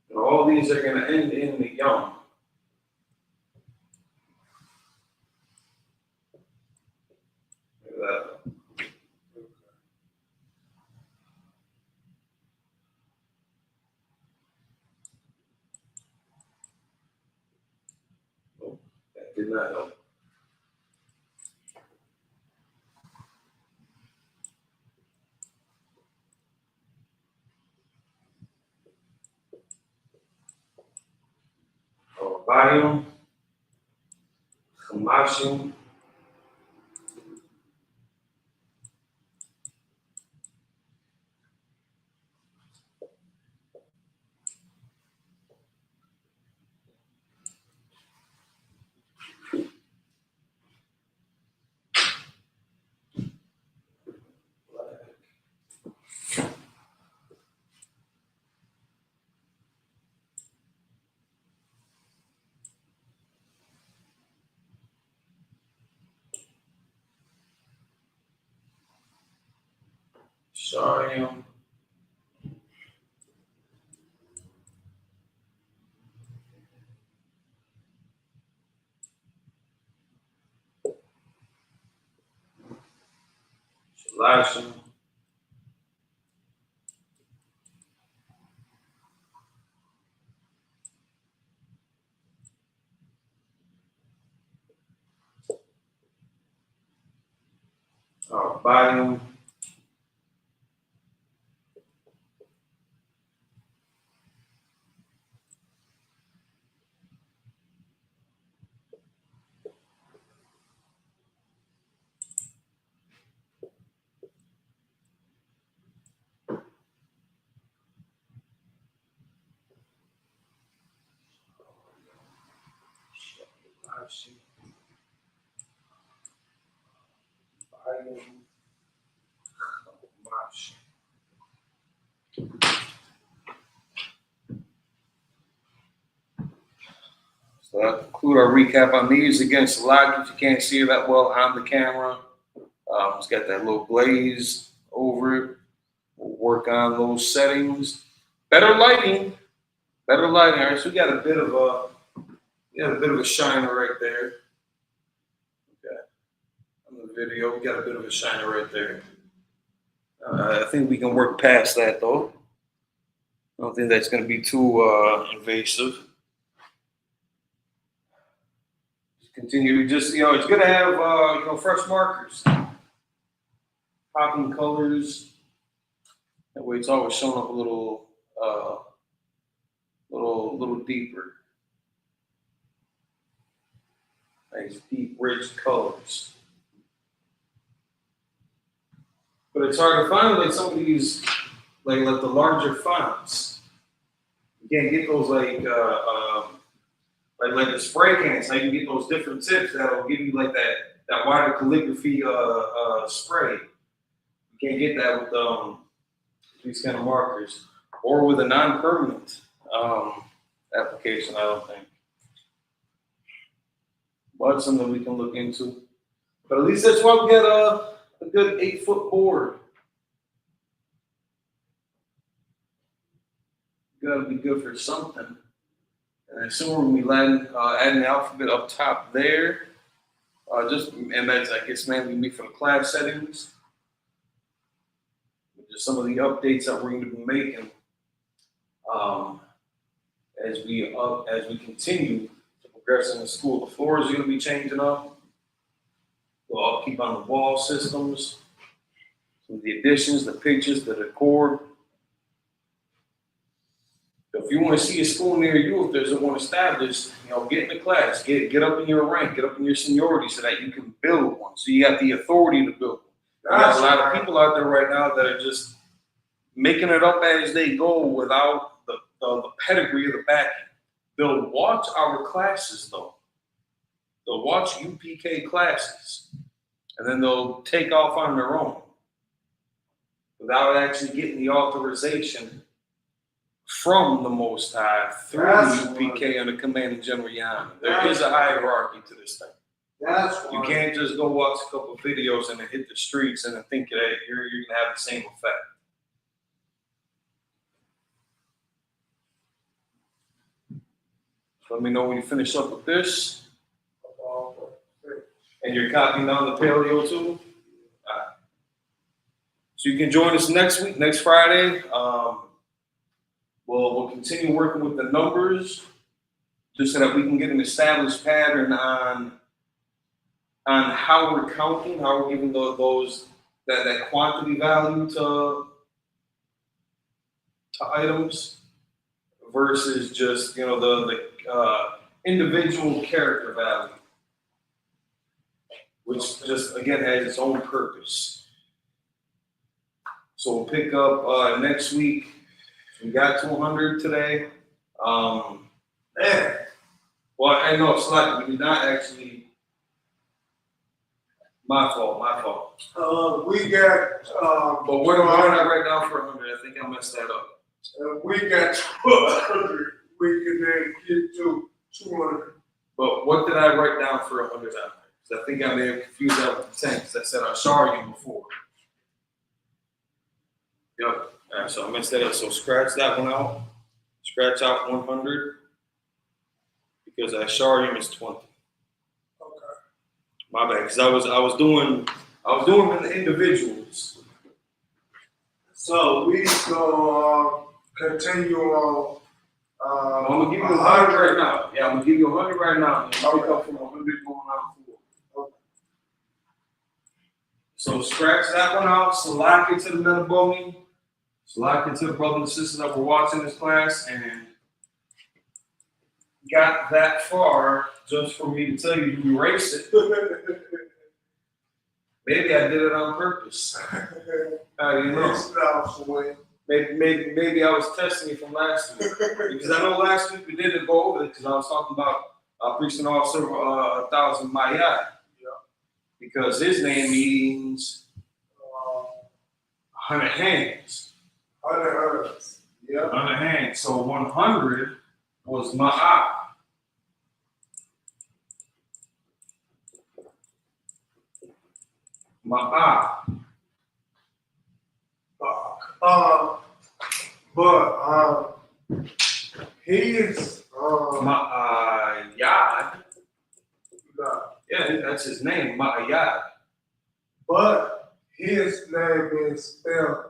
And all these are gonna end in the yum. Maybe that'll help. did not help. Volume, Hamashi, Shariam, Shalashim, Volume, Shalashi, Volume, Hamashi. So that conclude our recap on these. Again, Select, if you can't see it that well on the camera, it's got that little glaze over it. We'll work on those settings. Better lighting. All right, so we got a bit of a shiner right there. Okay. On the video, we got a bit of a shiner right there. I think we can work past that though. I don't think that's going to be too invasive. Continue to just, it's good to have, fresh markers, popping colors. That way it's always showing up a little deeper. Nice, deep, rich colors. But it's hard to find like some of these, like the larger fonts. You can't get those like the spray cans. How you get those different tips that'll give you like that wider calligraphy spray. You can't get that with these kind of markers or with a non-permanent application. I don't think. But it's something we can look into. But at least that's why we get a good 8-foot board. Gotta be good for something. And I assume we're gonna be adding the alphabet up top there. And that's, I guess, mainly me for the class settings. Just some of the updates that we're going to be making as we continue to progress in the school. The floors are going to be changing up. We'll upkeep on the wall systems, some of the additions, the pictures, the decor. If you want to see a school near you, if there's one established, get in the class, get up in your rank, get up in your seniority so that you can build one. So you got the authority to build one. There's a lot of people out there right now that are just making it up as they go without the pedigree of the backing. They'll watch our classes though. They'll watch UPK classes, and then they'll take off on their own without actually getting the authorization from the Most High through the UPK under Command and General Yan. There is a hierarchy to this thing. You can't just go watch a couple of videos and then hit the streets and then think that you're going to have the same effect. So let me know when you finish up with this. And you're copying down the paleo too. So you can join us next week, next Friday. We'll continue working with the numbers. just so that we can get an established pattern on how we're counting, how we're giving that quantity value to items versus just the individual character value, which just again has its own purpose. So we'll pick up next week. We got to 100 today. Man, Well, I know it's like we did not actually. My fault. we got, But what did I write down for 100? I think I messed that up. we got 200. We can then get to 200. But what did I write down for 100 out there? Because I think I may have confused that with the 10, because I said I saw you before. Yep. All right, so I messed that up. So scratch that one out. Scratch out 100 because Asharium is 20. Okay. My bad, because I was doing in the individuals. So we gonna continue on. I'm gonna give you 100 right now. Yeah, I'm gonna give you 100 right now. And pick up from 100 going on forward. Okay. So scratch that one out. Select it to the Milwaukee. Select it to the brothers and sisters that were watching this class and got that far just for me to tell you to erase it. Maybe I did it on purpose. How do you know? Maybe I was testing you from last week. Because I know last week we didn't go over it because I was talking about priest and officer 1,000 Mayat. Yeah. Because his name means 100 hands. 100 hands. Yeah. 100 hands. So 100 was Ma'at. Ma'at. But he is Ma'ayad. Yeah, that's his name, Ma'ayad. but his name is spelled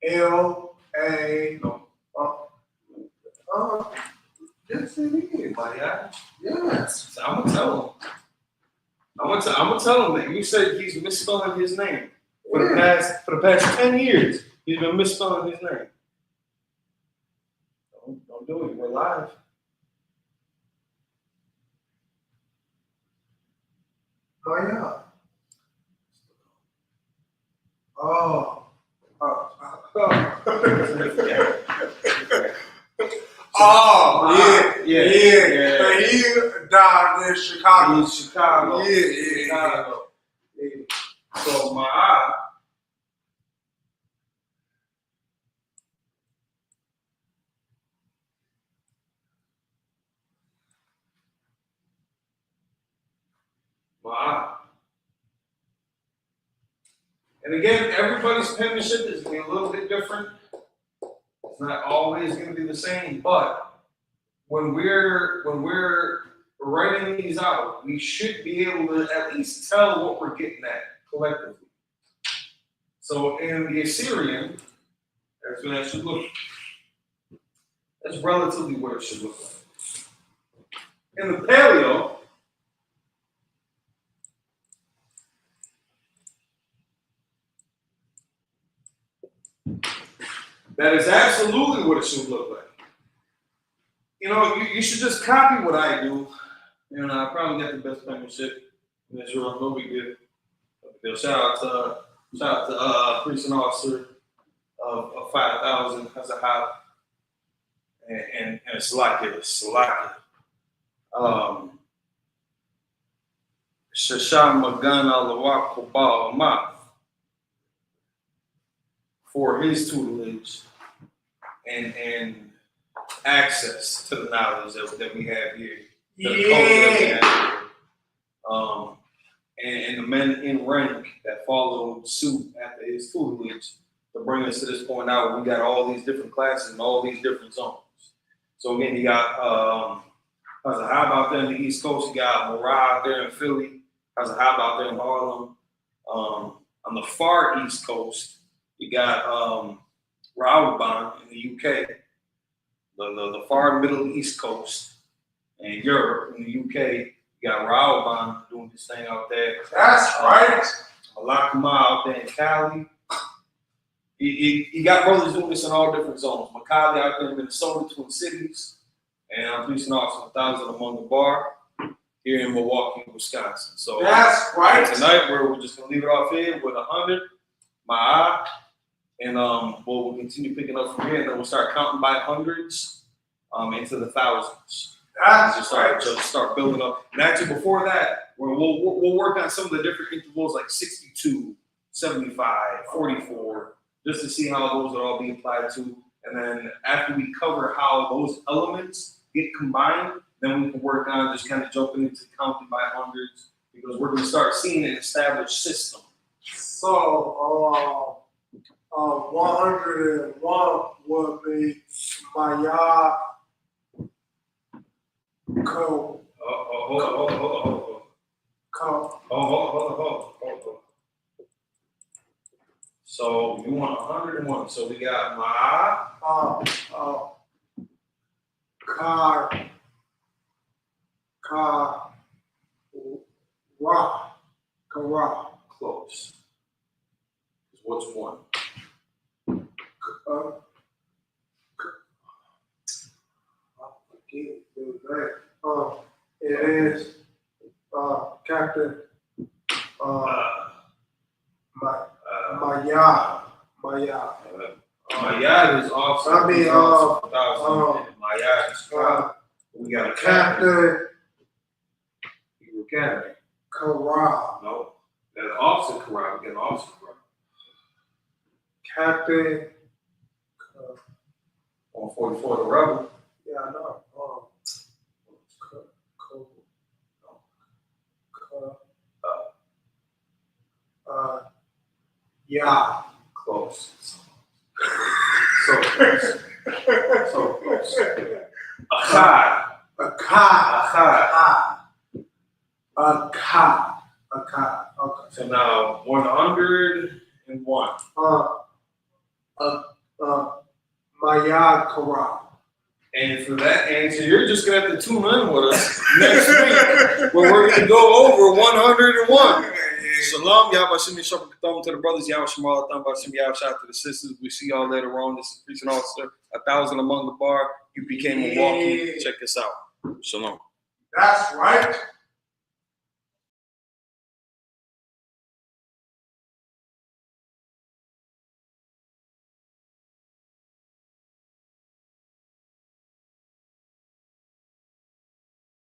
L-A. No. Yes, it is, Ma'ayad. Yes. So I'm gonna tell him. I'm gonna tell him that you said he's misspelling his name for the past 10 years. He's been misspelling his name. Don't do it. We're live. Oh, yeah. Oh. Oh, yeah. He died in Chicago. In Chicago. Yeah. So my and again, everybody's penmanship is going to be a little bit different. It's not always going to be the same, but when we're writing these out, we should be able to at least tell what we're getting at collectively. So in the Assyrian, that's what that should look like. That's relatively what it should look like. In the Paleo, that is absolutely what it should look like. You know, you should just copy what I do. And I probably got the best penmanship in this room. No big deal. Shout out to priest and officer of 5,000 as a hop and Salakia. Shasham Magan al Kobal for his tutelage and access to the knowledge that we have here. And the men in rank that followed suit after his tutelage to bring us to this point now where we got all these different classes and all these different zones. So again, you got how's a hub out there in the East Coast, you got Morah out there in Philly, how's a hub out there in Harlem. On the far East Coast, you got Rawaban in the UK, the far middle East Coast. And Europe, in the UK, you got Raoban doing this thing out there. That's right. Milwaukee out there in Cali. You got brothers doing this in all different zones. Macaulay out there in Minnesota, Twin Cities. And I'm police officer 1,000 among the bar here in Milwaukee, Wisconsin. So that's right. Tonight we're just gonna leave it off here with 100, my eye, and we'll continue picking up from here, and then we'll start counting by hundreds into the thousands. That's right. Just start building up. And actually, before that, we'll work on some of the different intervals like 62, 75, 44, just to see how those are all being applied to. And then after we cover how those elements get combined, then we can work on just kind of jumping into counting by hundreds, because we're going to start seeing an established system. So, 101 would be Maya Co. So you want 101. So we got Ma. Kara. Close. What's one? It is Captain Maya. Maya is also. I mean, Maya is we got a Captain Academy. Kara. No, that's Officer Kara. We got an Officer Kara. Captain 144, the Rebel. Yeah, I know. Yeah. Close. So close. So close. Achad. Okay. So now 101. Maya Kara. And for that answer, you're just gonna have to tune in with us next week, where we're gonna go over 101. Shalom, Yahweh Shabbat Katham to the brothers, Yahweh Shemal Atam Bashim Yahweh Shah to the sisters. We see y'all later on. This is Preaching Officer 1,000 among the bar. You became Milwaukee. Check us out. Shalom. That's right.